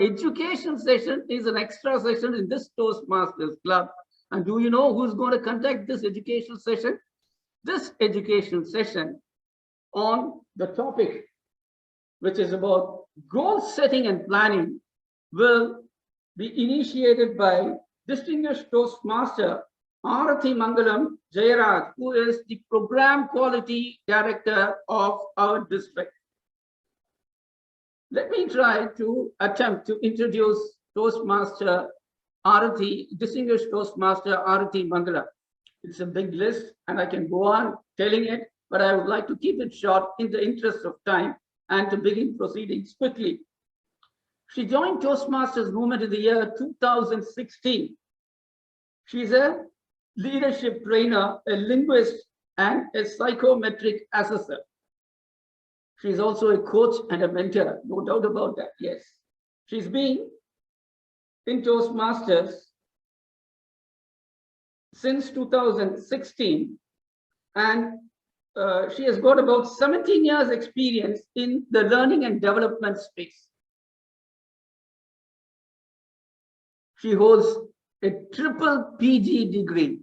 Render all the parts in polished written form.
education session is an extra session in this Toastmasters Club. And do you know who's going to conduct this education session? This education session on the topic, which is about goal setting and planning, will be initiated by distinguished Toastmaster Arthi Mangalam Jayaraj, who is the Program Quality Director of our district. Let me try to attempt to introduce Toastmaster Arthi, distinguished Toastmaster Arthi Mangalam. It's a big list and I can go on telling it, but I would like to keep it short in the interest of time and to begin proceedings quickly. She joined Toastmasters movement in the year 2016. She's a leadership trainer, a linguist, and a psychometric assessor. She's also a coach and a mentor, no doubt about that, yes. She's been in Toastmasters since 2016, and she has got about 17 years experience in the learning and development space. She holds a triple PG degree.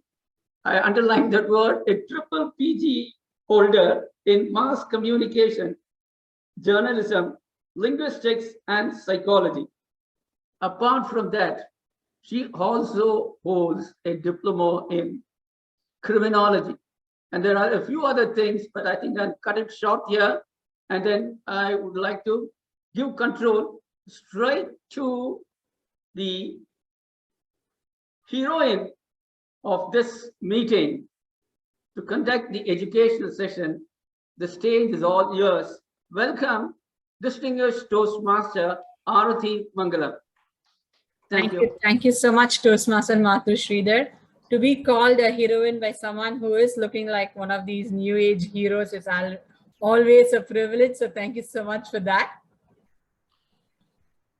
I underline that word, a triple PG holder in mass communication, journalism, linguistics, and psychology. Apart from that, she also holds a diploma in criminology. And there are a few other things, but I think I'll cut it short here. And then I would like to give control straight to the heroine of this meeting to conduct the educational session. The stage is all yours. Welcome, distinguished Toastmaster Arthi Mangalam. Thank you. Thank you so much, Toastmaster Mathu Sridhar. To be called a heroine by someone who is looking like one of these new age heroes is always a privilege. So thank you so much for that.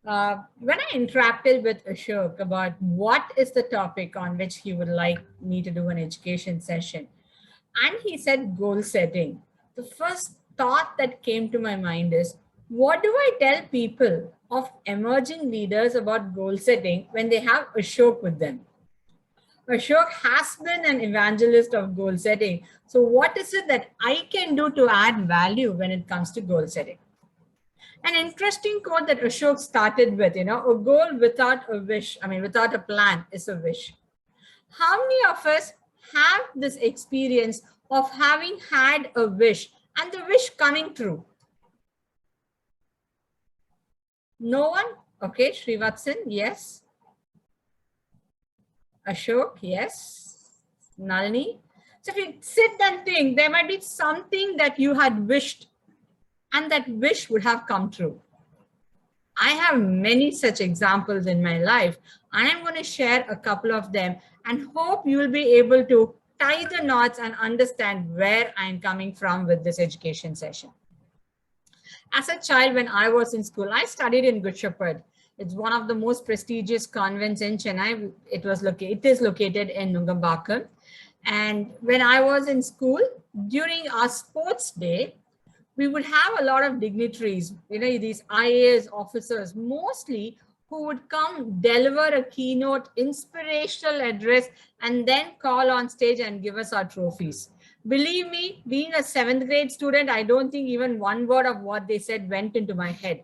When I interacted with Ashok about what is the topic on which he would like me to do an education session, and he said goal setting, the first thought that came to my mind is, what do I tell people of emerging leaders about goal setting when they have Ashok with them? Ashok has been an evangelist of goal setting. So what is it that I can do to add value when it comes to goal setting? An interesting quote that Ashok started with, a goal without a wish, without a plan is a wish. How many of us have this experience of having had a wish and the wish coming true? No one? Okay, Srivatsan, yes. Ashok, yes. Nalini. So if you sit and think, there might be something that you had wished and that wish would have come true. I have many such examples in my life. I am going to share a couple of them and hope you will be able to tie the knots and understand where I am coming from with this education session. As a child, when I was in school, I studied in Good Shepherd. It's one of the most prestigious convents in Chennai. It is located in Nungambakam. And when I was in school, during our sports day, we would have a lot of dignitaries, these IAS officers, mostly who would come deliver a keynote inspirational address and then call on stage and give us our trophies. Believe me, being a 7th grade student, I don't think even one word of what they said went into my head.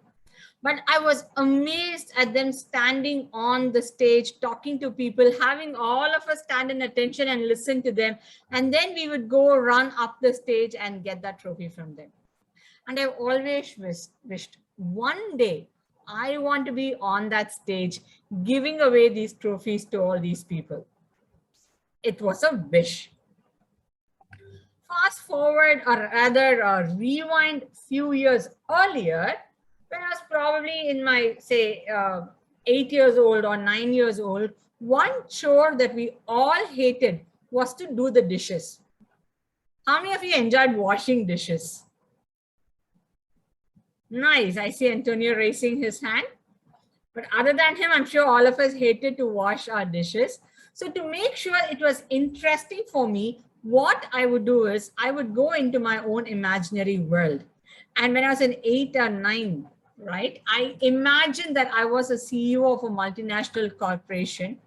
But I was amazed at them standing on the stage, talking to people, having all of us stand in attention and listen to them. And then we would go run up the stage and get that trophy from them. And I've always wished one day I want to be on that stage, giving away these trophies to all these people. It was a wish. Fast forward, or rather rewind a few years earlier, when I was probably in my, say, 8 years old or 9 years old, one chore that we all hated was to do the dishes. How many of you enjoyed washing dishes? Nice. I see Antonio raising his hand. But other than him, I'm sure all of us hated to wash our dishes. So to make sure it was interesting for me, what I would do is I would go into my own imaginary world. And when I was in 8 or 9, right? I imagine that I was a CEO of a multinational corporation.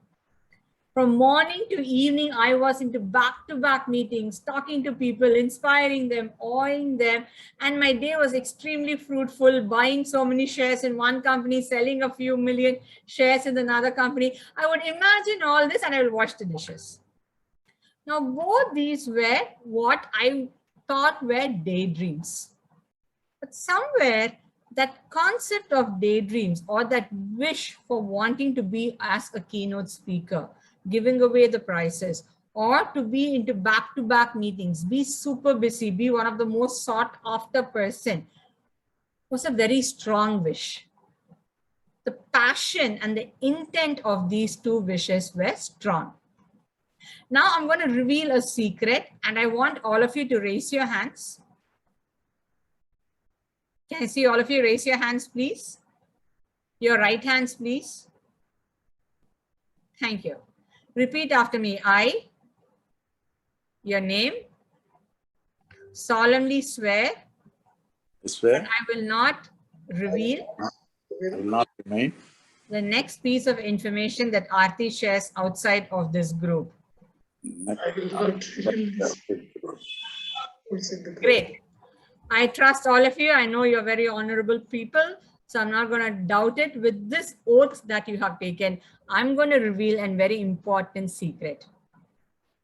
From morning to evening, I was into back-to-back meetings, talking to people, inspiring them, awing them. And my day was extremely fruitful, buying so many shares in one company, selling a few million shares in another company. I would imagine all this and I will wash the dishes. Now, both these were what I thought were daydreams. But somewhere that concept of daydreams or that wish for wanting to be as a keynote speaker, giving away the prizes, or to be into back-to-back meetings, be super busy, be one of the most sought after person, was a very strong wish. The passion and the intent of these two wishes were strong. Now I'm going to reveal a secret and I want all of you to raise your hands. Can I see all of you raise your hands, please? Your right hands, please. Thank you. Repeat after me. I, your name, solemnly swear that I will not reveal the next piece of information that Arthi shares outside of this group. Great. I trust all of you. I know you're very honorable people, so I'm not going to doubt it. With this oath that you have taken, I'm going to reveal a very important secret.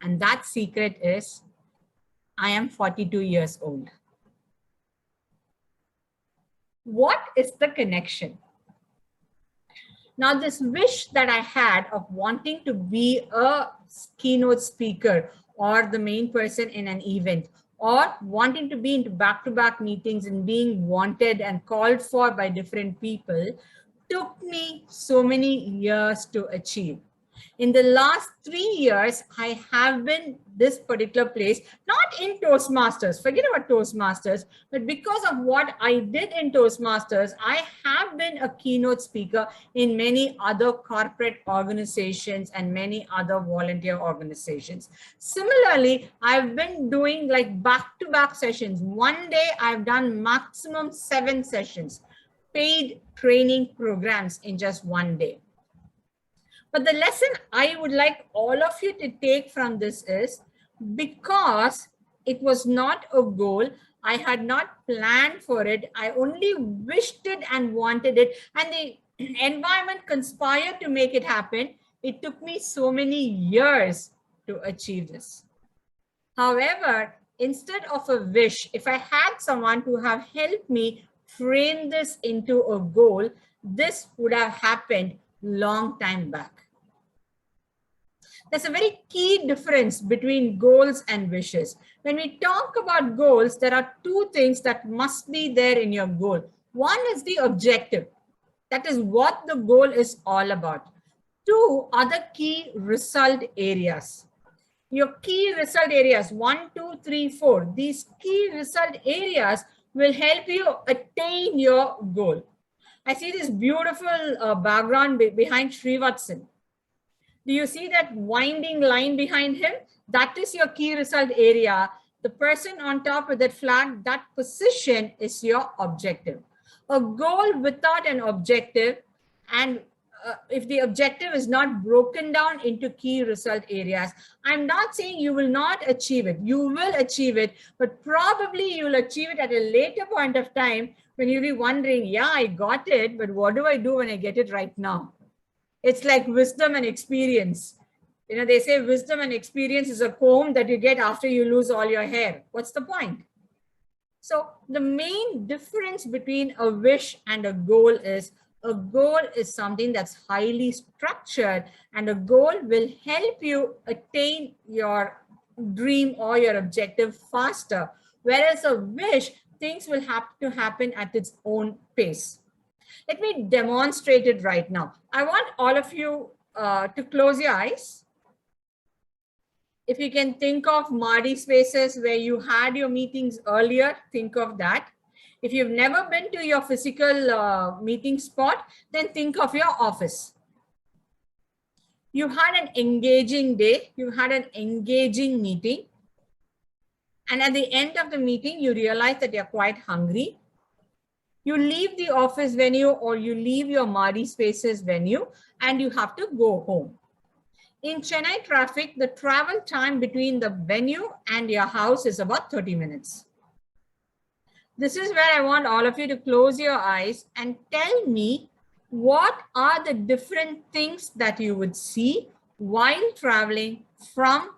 And that secret is, I am 42 years old. What is the connection? Now, this wish that I had of wanting to be a keynote speaker or the main person in an event, or wanting to be into back-to-back meetings and being wanted and called for by different people, took me so many years to achieve. In the last 3 years, I have been this particular place, not in Toastmasters, forget about Toastmasters, but because of what I did in Toastmasters, I have been a keynote speaker in many other corporate organizations and many other volunteer organizations. Similarly, I've been doing like back-to-back sessions. One day I've done maximum 7 sessions, paid training programs in just one day. But the lesson I would like all of you to take from this is, because it was not a goal, I had not planned for it, I only wished it and wanted it, and the environment conspired to make it happen. It took me so many years to achieve this. However, instead of a wish, if I had someone to have helped me frame this into a goal, this would have happened long time back. There's a very key difference between goals and wishes. When we talk about goals, there are 2 things that must be there in your goal. One is the objective. That is what the goal is all about. 2 are the key result areas. Your key result areas, 1, 2, 3, 4. These key result areas will help you attain your goal. I see this beautiful background behind Srivatsan. Do you see that winding line behind him? That is your key result area. The person on top of that flag, that position is your objective. A goal without an objective, and if the objective is not broken down into key result areas, I'm not saying you will not achieve it. You will achieve it, but probably you will achieve it at a later point of time when you'll be wondering, yeah, I got it, but what do I do when I get it right now? It's like wisdom and experience. You know, they say wisdom and experience is a comb that you get after you lose all your hair. What's the point? So the main difference between a wish and a goal is something that's highly structured, and a goal will help you attain your dream or your objective faster. Whereas a wish, things will have to happen at its own pace. Let me demonstrate it right now. I want all of you to close your eyes. If you can think of Mardi spaces where you had your meetings earlier, think of that. If you've never been to your physical meeting spot, then think of your office. You had an engaging day, you had an engaging meeting. And at the end of the meeting, you realize that you're quite hungry. You leave the office venue or you leave your Mari Spaces venue and you have to go home. In Chennai traffic, the travel time between the venue and your house is about 30 minutes. This is where I want all of you to close your eyes and tell me what are the different things that you would see while traveling from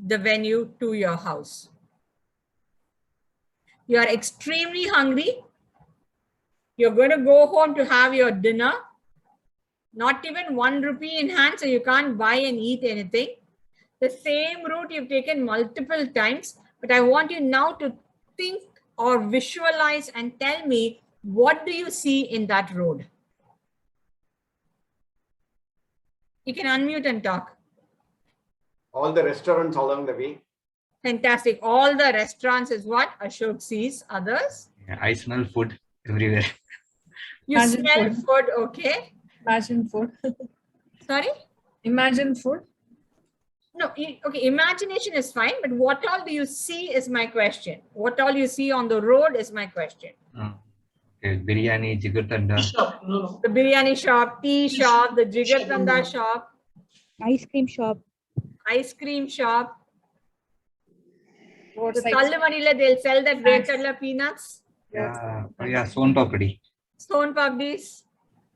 the venue to your house. You are extremely hungry. You're going to go home to have your dinner. Not even 1 rupee in hand, so you can't buy and eat anything. The same route you've taken multiple times, but I want you now to think or visualize and tell me, what do you see in that road? You can unmute and talk. All the restaurants along the way. Fantastic. All the restaurants is what Ashok sees. Others? Yeah, I smell food everywhere. You Imagine smell food. food, okay. Imagine food. Sorry? Imagine food. No, okay, imagination is fine, but what all do you see is my question. What all you see on the road is my question. Okay, biryani, jigartanda. Shop. No. The biryani shop, tea shop, the jigartanda shop, Ice cream shop. ice cream shop. The Roadside Kallumadila, they'll sell that snacks. Vedkadla peanuts, Yeah, oh yeah, son papdi. stone papdis.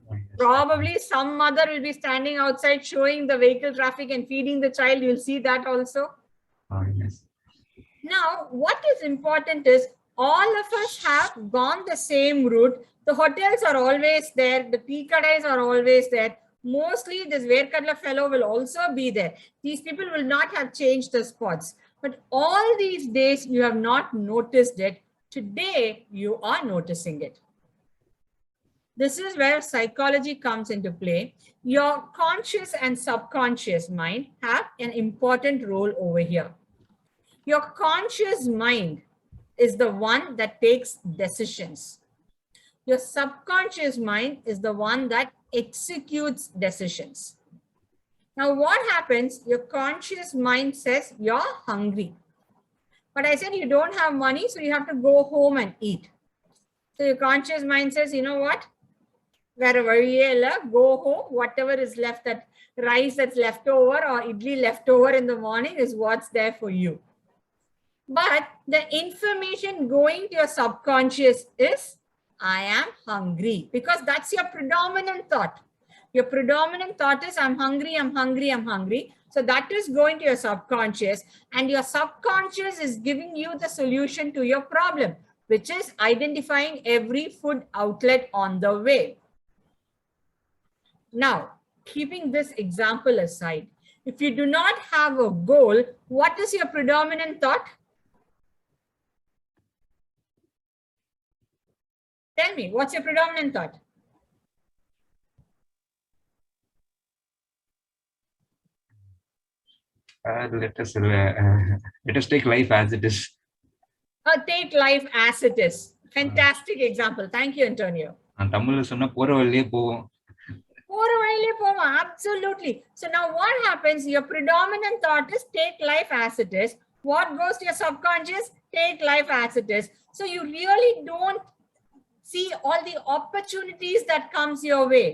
Oh, yes. Probably some mother will be standing outside showing the vehicle traffic and feeding the child. You'll see that also. Oh, yes. Now, what is important is all of us have gone the same route. The hotels are always there. The tea kadais are always there. Mostly this Vedkadla fellow will also be there. These people will not have changed the spots. But all these days you have not noticed it. Today you are noticing it. This is where psychology comes into play. Your conscious and subconscious mind have an important role over here. Your conscious mind is the one that takes decisions. Your subconscious mind is the one that executes decisions. Now, what happens? Your conscious mind says you're hungry. But I said you don't have money, so you have to go home and eat. So your conscious mind says, you know what? Wherever you go home, whatever is left, that rice that's left over or idli left over in the morning is what's there for you. But the information going to your subconscious is, I am hungry, because that's your predominant thought. Your predominant thought is, I'm hungry, I'm hungry, I'm hungry. So that is going to your subconscious, and your subconscious is giving you the solution to your problem, which is identifying every food outlet on the way. Now, keeping this example aside, if you do not have a goal, what is your predominant thought? Tell me, what's your predominant thought? Let us take life as it is. Take life as it is. Fantastic example. Thank you, Antonio. Tamil சொன்னா போற வழியே போவோம். Absolutely. So now what happens? Your predominant thought is take life as it is. What goes to your subconscious? Take life as it is. So you really don't see all the opportunities that comes your way.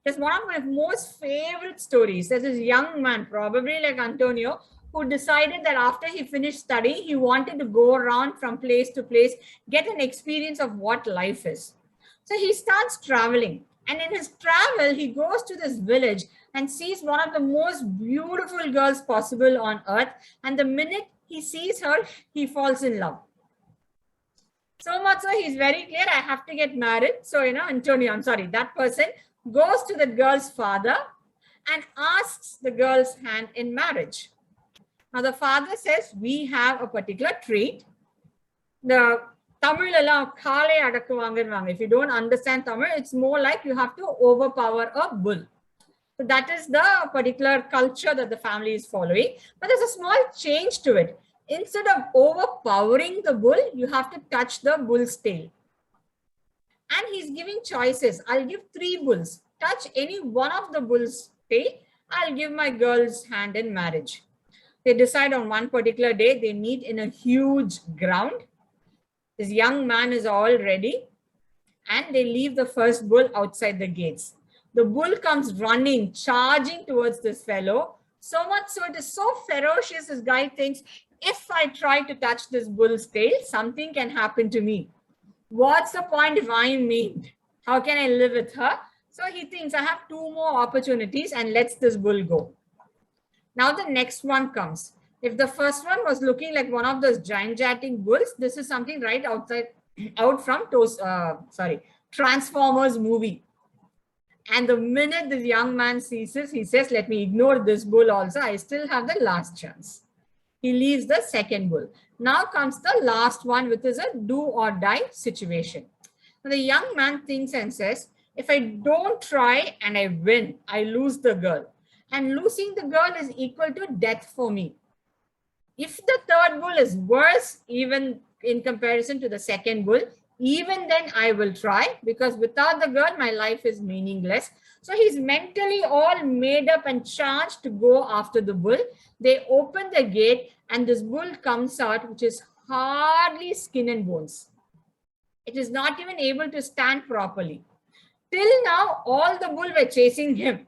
It's one of my most favorite stories. There's this young man, probably like Antonio, who decided that after he finished studying, he wanted to go around from place to place, get an experience of what life is. So he starts traveling. And in his travel, he goes to this village and sees one of the most beautiful girls possible on earth. And the minute he sees her, he falls in love. So much so, he's very clear, I have to get married. So, Antonio, I'm sorry, that person goes to the girl's father and asks the girl's hand in marriage. Now, the father says, we have a particular treat. The Tamil if you don't understand Tamil, it's more like you have to overpower a bull. So that is the particular culture that the family is following. But there's a small change to it. Instead of overpowering the bull, you have to touch the bull's tail. And he's giving choices. I'll give 3 bulls. Touch any one of the bull's tail. I'll give my girl's hand in marriage. They decide on one particular day. They meet in a huge ground. This young man is all ready. and they leave the first bull outside the gates. The bull comes running, charging towards this fellow. So much so it is so ferocious, this guy thinks, if I try to touch this bull's tail, something can happen to me. What's the point if I am maimed? How can I live with her? So he thinks, I have 2 more opportunities and lets this bull go. Now the next one comes. If the first one was looking like one of those gigantic bulls, this is something right out from Transformers movie. And the minute this young man sees this, he says, let me ignore this bull also. I still have the last chance. He leaves the second bull. Now comes the last one, which is a do or die situation. Now the young man thinks and says, if I don't try and I win, I lose the girl. And losing the girl is equal to death for me. If the third bull is worse, even in comparison to the second bull, even then I will try, because without the girl, my life is meaningless. So he's mentally all made up and charged to go after the bull. They open the gate and this bull comes out, which is hardly skin and bones. It is not even able to stand properly. Till now, all the bull were chasing him.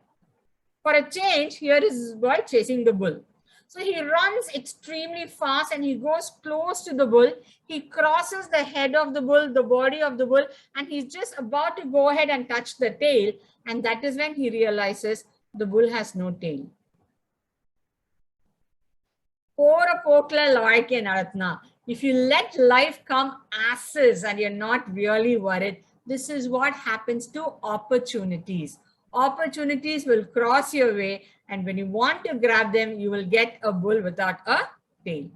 For a change, here is this boy chasing the bull. So he runs extremely fast and he goes close to the bull. He crosses the head of the bull, the body of the bull, and he's just about to go ahead and touch the tail. And that is when he realizes the bull has no tail. If you let life come as is and you're not really worried, this is what happens to opportunities. Opportunities will cross your way, and when you want to grab them, you will get a bull without a tail.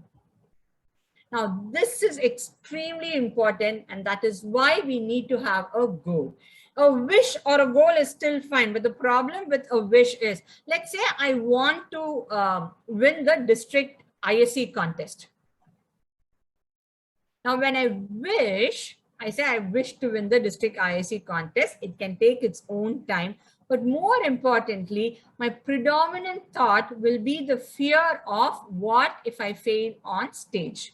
Now, this is extremely important, and that is why we need to have a goal. A wish or a goal is still fine, but the problem with a wish is, let's say I want to win the district ISC contest. Now, when I wish, I say I wish to win the district ISC contest, it can take its own time. But more importantly, my predominant thought will be the fear of what if I fail on stage.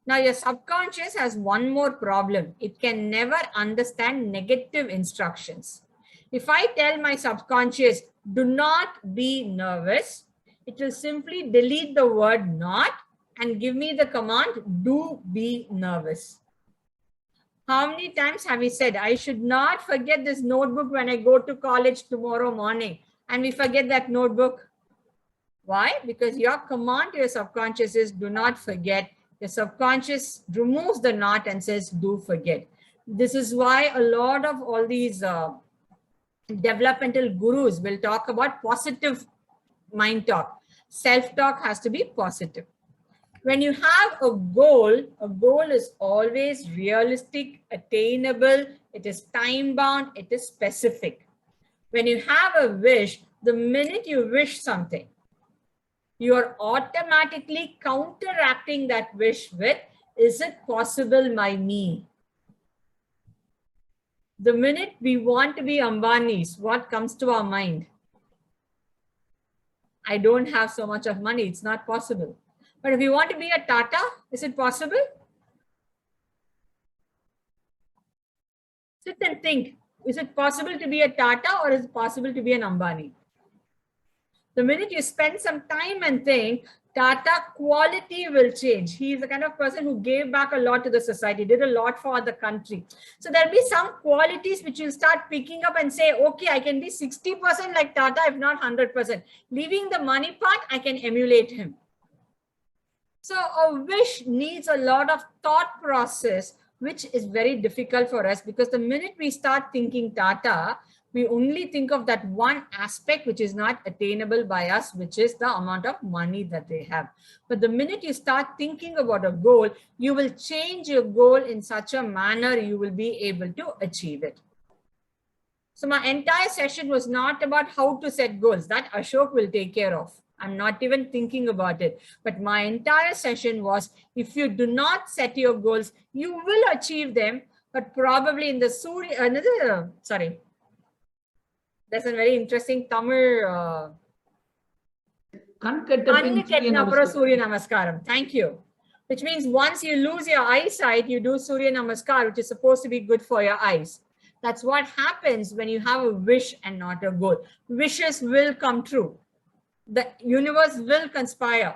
Now, your subconscious has one more problem. It can never understand negative instructions. If I tell my subconscious, do not be nervous, it will simply delete the word not and give me the command, do be nervous. How many times have we said, I should not forget this notebook when I go to college tomorrow morning, and we forget that notebook? Why? Because your command to your subconscious is do not forget. Your subconscious removes the not and says, do forget. This is why a lot of all these developmental gurus will talk about positive mind talk. Self-talk has to be positive. When you have a goal is always realistic, attainable, it is time-bound, it is specific. When you have a wish, the minute you wish something, you are automatically counteracting that wish with, is it possible by me? The minute we want to be Ambanis, what comes to our mind? I don't have so much of money, it's not possible. But if you want to be a Tata, is it possible? Sit and think, is it possible to be a Tata or is it possible to be an Ambani? The minute you spend some time and think, Tata quality will change. He is the kind of person who gave back a lot to the society, did a lot for the country. So there'll be some qualities which you'll start picking up and say, okay, I can be 60% like Tata, if not 100%. Leaving the money part, I can emulate him. So a wish needs a lot of thought process, which is very difficult for us, because the minute we start thinking Tata, we only think of that one aspect which is not attainable by us, which is the amount of money that they have. But the minute you start thinking about a goal, you will change your goal in such a manner you will be able to achieve it. So my entire session was not about how to set goals. That Ashok will take care of. I'm not even thinking about it. But my entire session was, if you do not set your goals, you will achieve them, but probably in the there's a very interesting Tamil Surya Namaskaram. Thank you. which means once you lose your eyesight, you do Surya Namaskar, which is supposed to be good for your eyes. That's what happens when you have a wish and not a goal. Wishes will come true. The universe will conspire.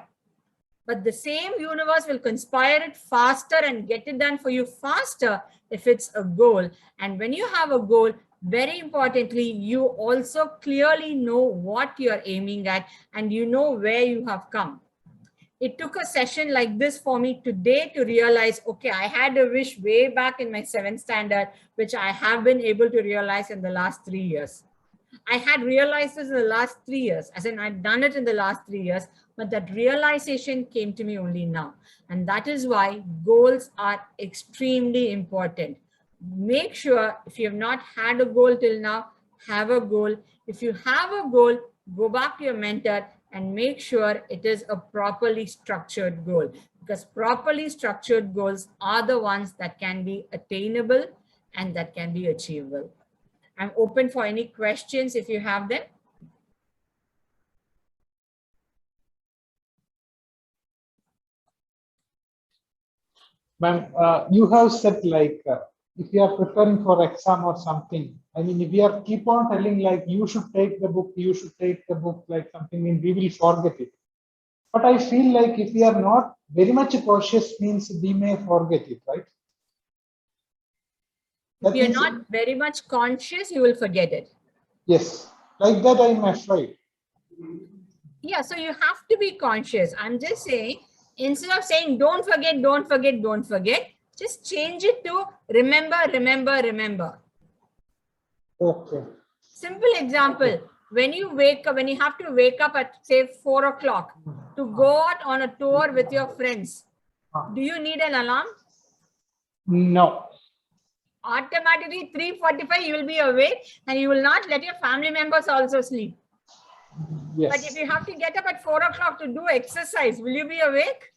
But the same universe will conspire it faster and get it done for you faster if it's a goal. And when you have a goal, very importantly, you also clearly know what you're aiming at and you know where you have come. It took a session like this for me today to realize, okay, I had a wish way back in my 7th standard, which I have been able to realize in the last 3 years. I had realized this in the last 3 years, as in I'd done it in the last 3 years, but that realization came to me only now. And that is why goals are extremely important. Make sure if you have not had a goal till now, have a goal. If you have a goal, go back to your mentor and make sure it is a properly structured goal, because properly structured goals are the ones that can be attainable and that can be achievable. I'm open for any questions if you have them. Ma'am, you have said like, if you are preparing for exam or something, I mean, if we are keep on telling like, you should take the book, you should take the book, like something, I mean, we will forget it. But I feel like if we are not very much cautious, means we may forget it, right? If you're not very much conscious, you will forget it. Yes, like that I'm afraid. Yeah, so you have to be conscious. I'm just saying, instead of saying, don't forget, don't forget, don't forget, just change it to remember, remember, remember. Okay. Simple example, when you wake up, when you have to wake up at say 4 o'clock to go out on a tour with your friends, do you need an alarm? No. Automatically 3:45 you will be awake and you will not let your family members also sleep. Yes. But if you have to get up at 4 o'clock to do exercise, will you be awake?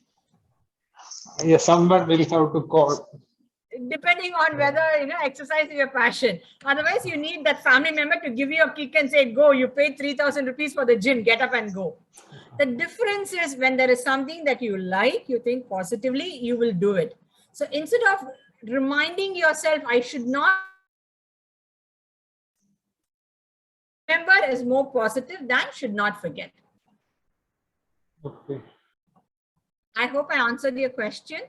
Yes, someone will have to call. Depending on whether exercise is your passion. Otherwise, you need that family member to give you a kick and say, go, you paid 3,000 rupees for the gym, get up and go. The difference is when there is something that you like, you think positively, you will do it. So instead of reminding yourself, I should not, remember is more positive than should not forget. Okay. I hope I answered your question.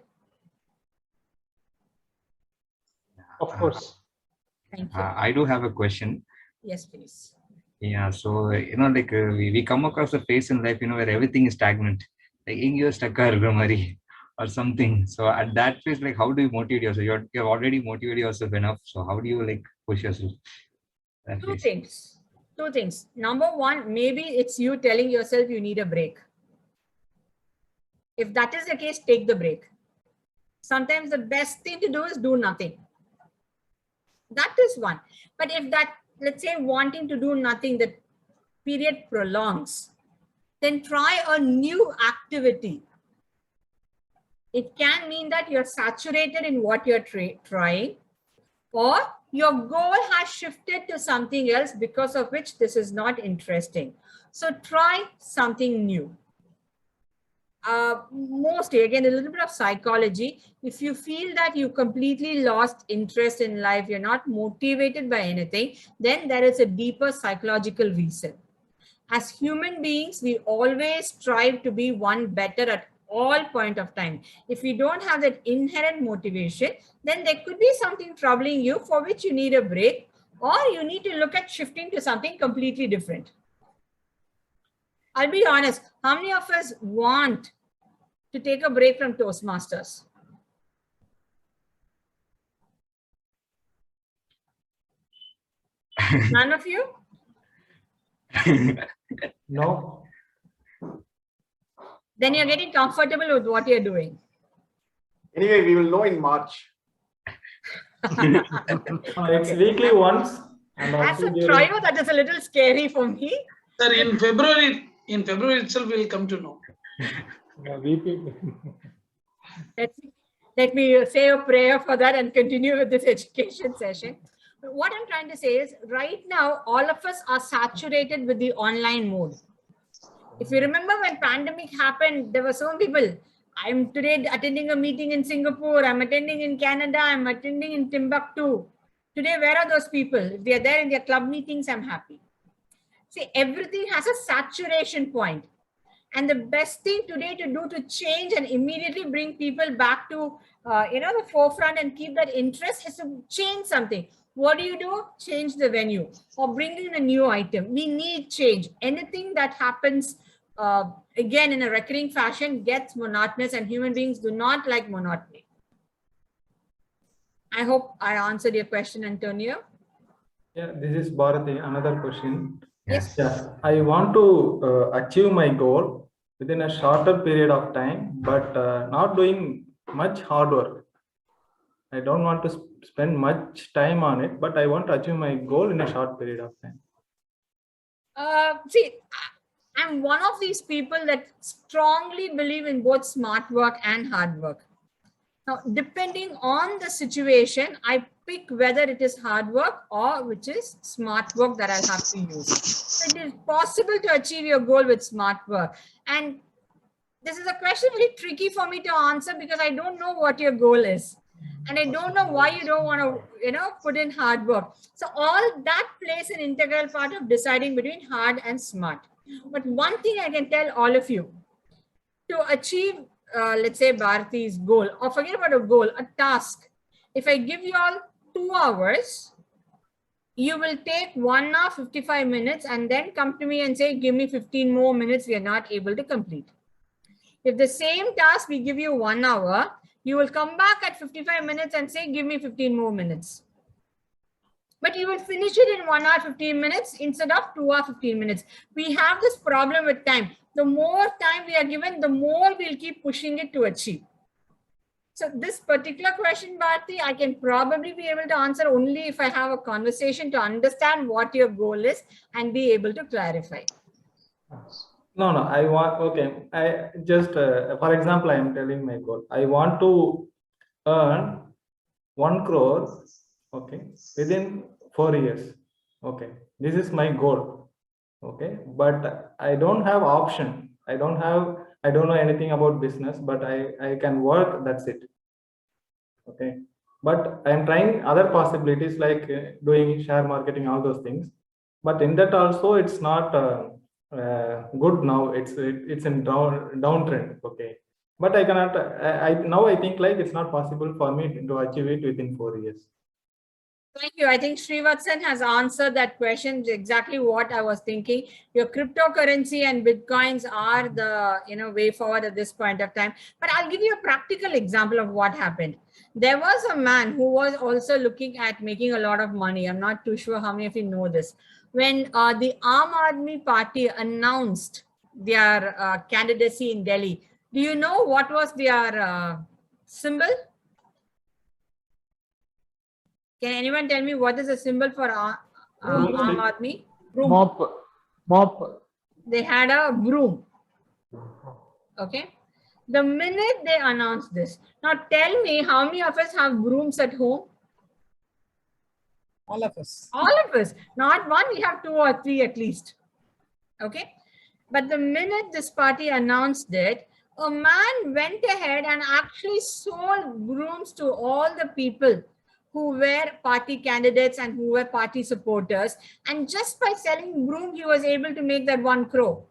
Of course. Thank you. I do have a question. Yes, please. Yeah, so like we come across a phase in life, where everything is stagnant, like you're stuck or something. So at that phase, like how do you motivate yourself? You're already motivated yourself enough. So how do you like push yourself? Two things. Number one, maybe it's you telling yourself you need a break. If that is the case, take the break. Sometimes the best thing to do is do nothing. That is one. But if that, let's say, wanting to do nothing, the period prolongs, then try a new activity. It can mean that you're saturated in what you're trying, or your goal has shifted to something else because of which this is not interesting. So try something new. Mostly, again, a little bit of psychology. If you feel that you completely lost interest in life, you're not motivated by anything, then there is a deeper psychological reason. As human beings, we always strive to be one better at all point of time. If we don't have that inherent motivation, then there could be something troubling you for which you need a break, or you need to look at shifting to something completely different. I'll be honest, how many of us want to take a break from Toastmasters? None of you? No. Then you're getting comfortable with what you're doing. Anyway, we will know in March. It's weekly once. And As also a during- trio, that is a little scary for me. Sir, in February itself, we will come to know. Let me say a prayer for that and continue with this education session. But what I'm trying to say is, right now, all of us are saturated with the online mode. If you remember when pandemic happened, there were so many people, I'm today attending a meeting in Singapore, I'm attending in Canada, I'm attending in Timbuktu. Today, where are those people? If they are there in their club meetings, I'm happy. See, everything has a saturation point. And the best thing today to do to change and immediately bring people back to the forefront and keep that interest is to change something. What do? Change the venue or bring in a new item. We need change. Anything that happens again in a recurring fashion gets monotonous, and human beings do not like monotony. I hope I answered your question, Antonio. Yeah, this is Bharati. Another question. Yes. Yeah, I want to achieve my goal within a shorter period of time, but not doing much hard work. I don't want to spend much time on it, but I want to achieve my goal in a short period of time. See, I'm one of these people that strongly believe in both smart work and hard work. Now, depending on the situation, I pick whether it is hard work or which is smart work that I'll have to use. It is possible to achieve your goal with smart work. And this is a question very tricky for me to answer because I don't know what your goal is. And I don't know why you don't want to, put in hard work. So all that plays an integral part of deciding between hard and smart. But one thing I can tell all of you, to achieve, let's say, Bharati's goal, or forget about a goal, a task. If I give you all 2 hours, you will take 1 hour, 55 minutes, and then come to me and say, give me 15 more minutes, we are not able to complete. If the same task, we give you 1 hour, you will come back at 55 minutes and say, give me 15 more minutes. But you will finish it in 1 hour, 15 minutes instead of 2 hour, 15 minutes. We have this problem with time. The more time we are given, the more we'll keep pushing it to achieve. So this particular question, Bharati, I can probably be able to answer only if I have a conversation to understand what your goal is and be able to clarify. No, I want, okay. I just, for example, I am telling my goal. I want to earn 1 crore, okay, within 4 years. Okay, this is my goal. Okay, but I don't have option. I don't know anything about business, but I can work, that's it. Okay, but I am trying other possibilities like doing share marketing, all those things. But in that also, it's not good now. It's in downtrend. Okay, but I cannot. Now I think like it's not possible for me to achieve it within 4 years. Thank you. I think Srivatsan has answered that question, exactly what I was thinking. Your cryptocurrency and Bitcoins are the way forward at this point of time. But I'll give you a practical example of what happened. There was a man who was also looking at making a lot of money. I'm not too sure how many of you know this. When the Aam Aadmi Party announced their candidacy in Delhi, do you know what was their symbol? Can anyone tell me what is the symbol for Aam Aadmi? Mop. They had a broom. Okay. The minute they announced this, now tell me how many of us have brooms at home? All of us. All of us. Not one, we have 2 or 3 at least. Okay. But the minute this party announced it, a man went ahead and actually sold brooms to all the people who were party candidates and who were party supporters. And just by selling broom, he was able to make that 1 crore.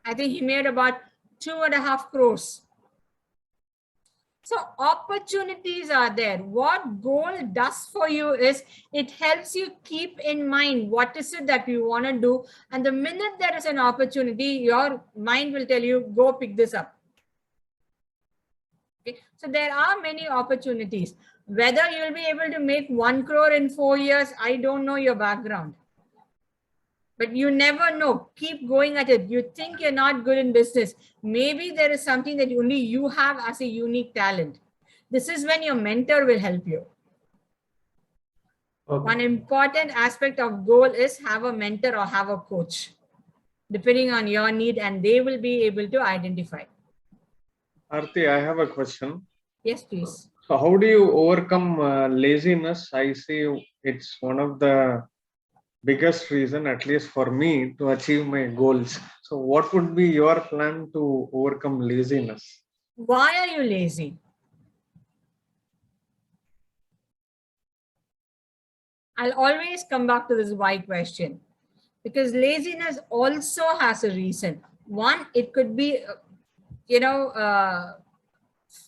I think he made about 2.5 crores. So opportunities are there. What goal does for you is it helps you keep in mind what is it that you want to do. And the minute there is an opportunity, your mind will tell you, go pick this up. Okay. So there are many opportunities. Whether you'll be able to make 1 crore in 4 years, I don't know your background. But you never know. Keep going at it. You think you're not good in business. Maybe there is something that only you have as a unique talent. This is when your mentor will help you. Okay. One important aspect of goal is have a mentor or have a coach, depending on your need, and they will be able to identify. Arthi, I have a question. Yes, please. So how do you overcome laziness? I see it's one of the biggest reason, at least for me, to achieve my goals. So what would be your plan to overcome laziness? Why are you lazy? I'll always come back to this why question, because laziness also has a reason. One, it could be,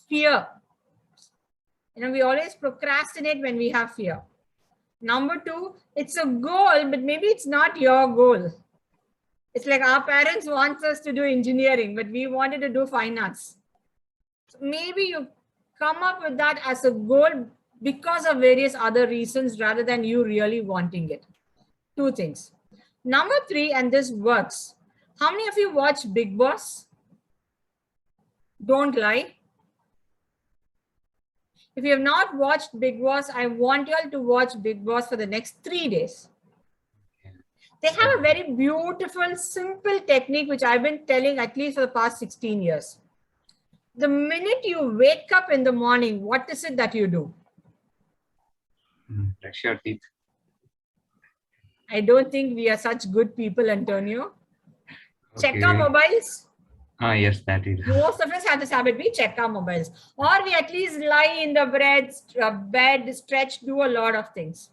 fear. We always procrastinate when we have fear. Number two, it's a goal, but maybe it's not your goal. It's like our parents want us to do engineering, but we wanted to do fine arts. So maybe you come up with that as a goal because of various other reasons rather than you really wanting it. Two things. Number three, and this works. How many of you watch Big Boss? Don't lie. If you have not watched Big Boss, I want you all to watch Big Boss for the next 3 days. They have a very beautiful, simple technique, which I've been telling at least for the past 16 years. The minute you wake up in the morning, what is it that you do? Brush your teeth. I don't think we are such good people, Antonio. Okay. Check our mobiles. Yes, that is. Most of us have this habit, we check our mobiles. Or we at least lie in the bed, stretch, do a lot of things.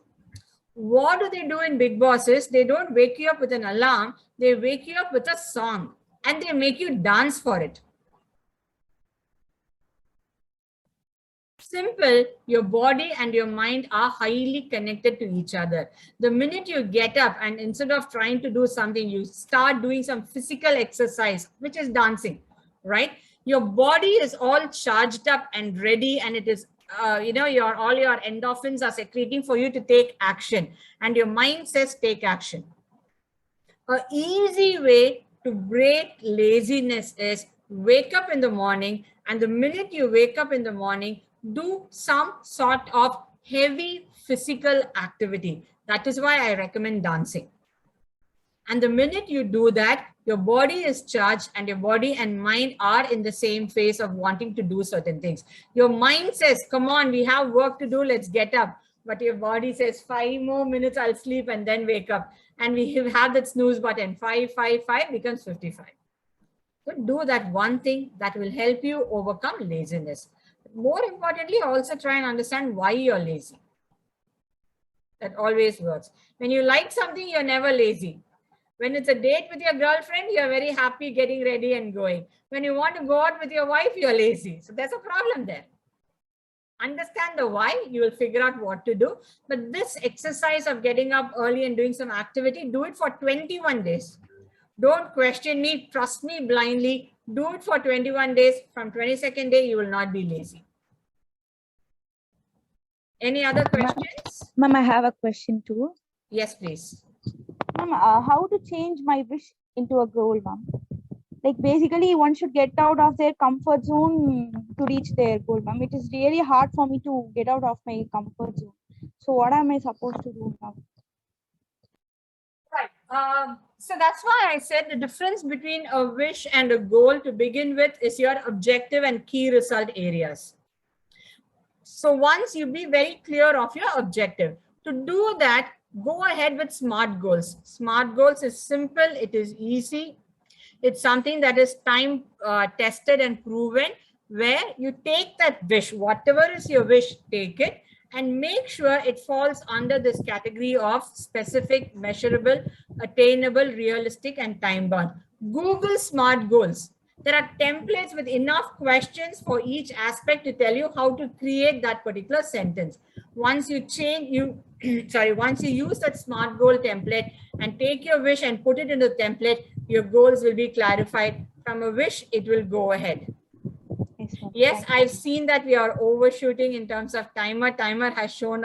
What do they do in Big Boss is they don't wake you up with an alarm, they wake you up with a song and they make you dance for it. Simple, your body and your mind are highly connected to each other. The minute you get up and instead of trying to do something, you start doing some physical exercise, which is dancing, right? Your body is all charged up and ready, and it is, all your endorphins are secreting for you to take action, and your mind says take action. An easy way to break laziness is wake up in the morning, and the minute you wake up in the morning, do some sort of heavy physical activity. That is why I recommend dancing. And the minute you do that, your body is charged and your body and mind are in the same phase of wanting to do certain things. Your mind says, come on, we have work to do, let's get up. But your body says, 5 more minutes, I'll sleep and then wake up. And we have that snooze button, 5 becomes 55. So do that one thing that will help you overcome laziness. More importantly, also try and understand why you're lazy. That always works. When you like something, you're never lazy. When it's a date with your girlfriend, you're very happy getting ready and going. When you want to go out with your wife, you're lazy. So there's a problem there. Understand the why, you will figure out what to do. But this exercise of getting up early and doing some activity, do it for 21 days. Don't question me, trust me blindly. Do it for 21 days. From 22nd day, you will not be lazy. Any other questions? Ma'am, I have a question too. Yes, please. Ma'am, how to change my wish into a goal, ma'am? Like basically one should get out of their comfort zone to reach their goal, ma'am. It is really hard for me to get out of my comfort zone. So what am I supposed to do now? Right. So that's why I said the difference between a wish and a goal to begin with is your objective and key result areas. So once you be very clear of your objective, to do that, go ahead with SMART goals. SMART goals is simple. It is easy. It's something that is time tested and proven, where you take that wish, whatever is your wish, take it and make sure it falls under this category of specific, measurable, attainable, realistic, and time bound. Google SMART goals. There are templates with enough questions for each aspect to tell you how to create that particular sentence. Once you once you use that SMART goal template and take your wish and put it in the template, your goals will be clarified. From a wish, it will go ahead. Yes, I've seen that we are overshooting in terms of timer. Timer has shown